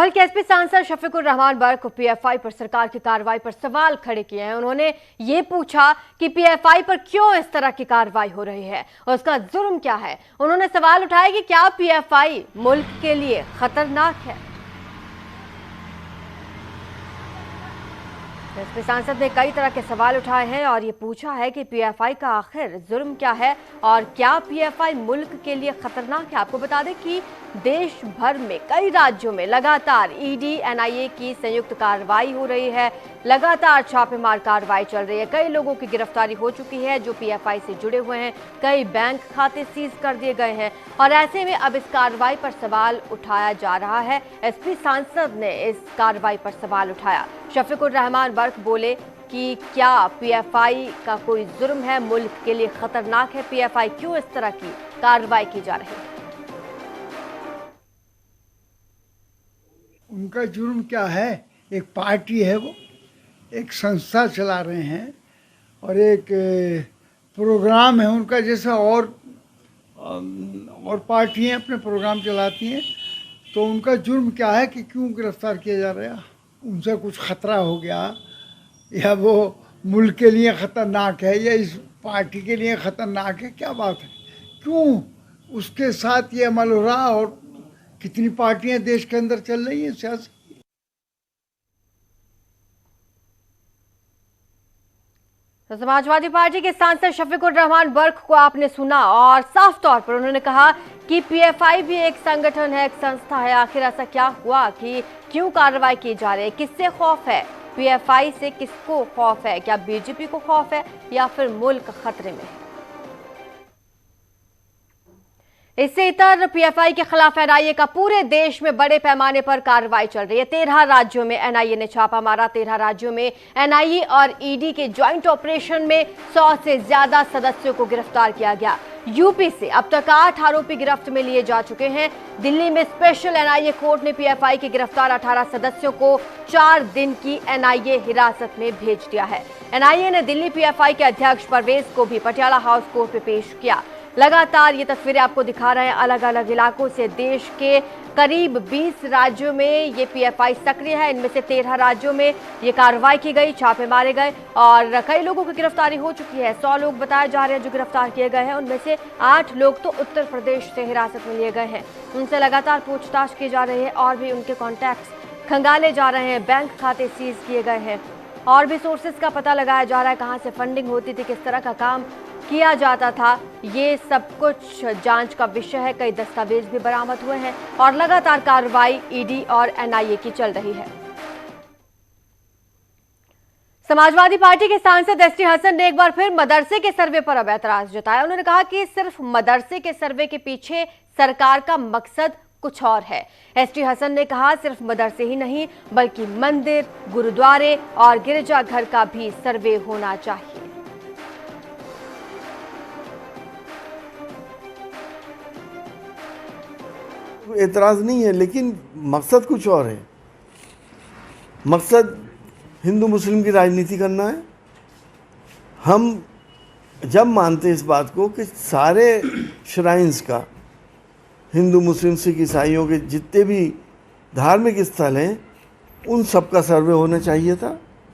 बल्कि एसपी सांसद शफीकुर रहमान बर्क पीएफआई पर सरकार की कार्रवाई पर सवाल खड़े किए हैं। उन्होंने ये पूछा कि पीएफआई पर क्यों इस तरह की कार्रवाई हो रही है और उसका जुर्म क्या है। उन्होंने सवाल उठाया कि क्या पीएफआई मुल्क के लिए खतरनाक है। एसपी सांसद ने कई तरह के सवाल उठाए हैं और ये पूछा है कि पीएफआई का आखिर जुर्म क्या है और क्या पीएफआई मुल्क के लिए खतरनाक है। आपको बता दें कि देश भर में कई राज्यों में लगातार ईडी एनआईए की संयुक्त कार्रवाई हो रही है। लगातार छापेमार कार्रवाई चल रही है। कई लोगों की गिरफ्तारी हो चुकी है जो पीएफआई से जुड़े हुए हैं। कई बैंक खाते सीज कर दिए गए हैं और ऐसे में अब इस कार्रवाई पर सवाल उठाया जा रहा है। एसपी सांसद ने इस कार्रवाई पर सवाल उठाया। शफीकुर रहमान बर्क बोले कि क्या पीएफआई का कोई जुर्म है, मुल्क के लिए खतरनाक है पीएफआई, क्यों इस तरह की कार्रवाई की जा रही है। उनका जुर्म क्या है? एक पार्टी है, वो एक संस्था चला रहे हैं और एक प्रोग्राम है उनका, जैसा और पार्टियां अपने प्रोग्राम चलाती हैं। तो उनका जुर्म क्या है कि क्यों गिरफ्तार किया जा रहा है? उनसे कुछ खतरा हो गया या वो मुल्क के लिए ख़तरनाक है या इस पार्टी के लिए ख़तरनाक है? क्या बात है? क्यों उसके साथ ये अमल हो रहा और कितनी पार्टियां देश के अंदर चल रही हैं सियासी। तो समाजवादी पार्टी के सांसद शफीकुर रहमान बर्क को आपने सुना और साफ तौर पर उन्होंने कहा कि पीएफआई भी एक संगठन है, एक संस्था है। आखिर ऐसा क्या हुआ कि क्यों कार्रवाई की जा रही है? किससे खौफ है? पीएफआई से किसको खौफ है? क्या बीजेपी को खौफ है या फिर मुल्क खतरे में है? इससे इतर पीएफआई के खिलाफ एनआईए का पूरे देश में बड़े पैमाने पर कार्रवाई चल रही है। 13 राज्यों में एनआईए ने छापा मारा। 13 राज्यों में एनआईए और ईडी के ज्वाइंट ऑपरेशन में 100 से ज्यादा सदस्यों को गिरफ्तार किया गया। यूपी से अब तक 8 आरोपी गिरफ्त में लिए जा चुके हैं। दिल्ली में स्पेशल एनआईए कोर्ट ने पीएफआई के गिरफ्तार 18 सदस्यों को 4 दिन की एनआईए हिरासत में भेज दिया है। एनआईए ने दिल्ली पीएफआई के अध्यक्ष परवेज को भी पटियाला हाउस कोर्ट में पेश किया। लगातार ये तस्वीरें आपको दिखा रहे हैं अलग अलग इलाकों से। देश के करीब 20 राज्यों में ये पीएफआई सक्रिय है। इनमें से 13 राज्यों में ये कार्रवाई की गई, छापे मारे गए और कई लोगों की गिरफ्तारी हो चुकी है। 100 लोग बताए जा रहे हैं जो गिरफ्तार किए गए हैं। उनमें से 8 लोग तो उत्तर प्रदेश से हिरासत में लिए गए हैं। उनसे लगातार पूछताछ की जा रही है और भी उनके कॉन्टैक्ट्स खंगाले जा रहे हैं। बैंक खाते सीज किए गए हैं और भी सोर्सेज का पता लगाया जा रहा है, कहां से फंडिंग होती थी, किस तरह का काम किया जाता था। ये सब कुछ जांच का विषय है। कई दस्तावेज भी बरामद हुए हैं और लगातार कार्रवाई ईडी और एनआईए की चल रही है। समाजवादी पार्टी के सांसद एसटी हसन ने एक बार फिर मदरसे के सर्वे पर अब ऐतराज जताया। उन्होंने कहा कि सिर्फ मदरसे के सर्वे के पीछे सरकार का मकसद कुछ और है। एसटी हसन ने कहा सिर्फ मदरसे ही नहीं बल्कि मंदिर, गुरुद्वारे और गिरजाघर का भी सर्वे होना चाहिए। एतराज नहीं है, लेकिन मकसद कुछ और है। मकसद हिंदू मुस्लिम की राजनीति करना है। हम जब मानते हैं इस बात को कि सारे श्राइन्स का, हिंदू मुस्लिम सिख ईसाइयों के जितने भी धार्मिक स्थल हैं, उन सब का सर्वे होना चाहिए था।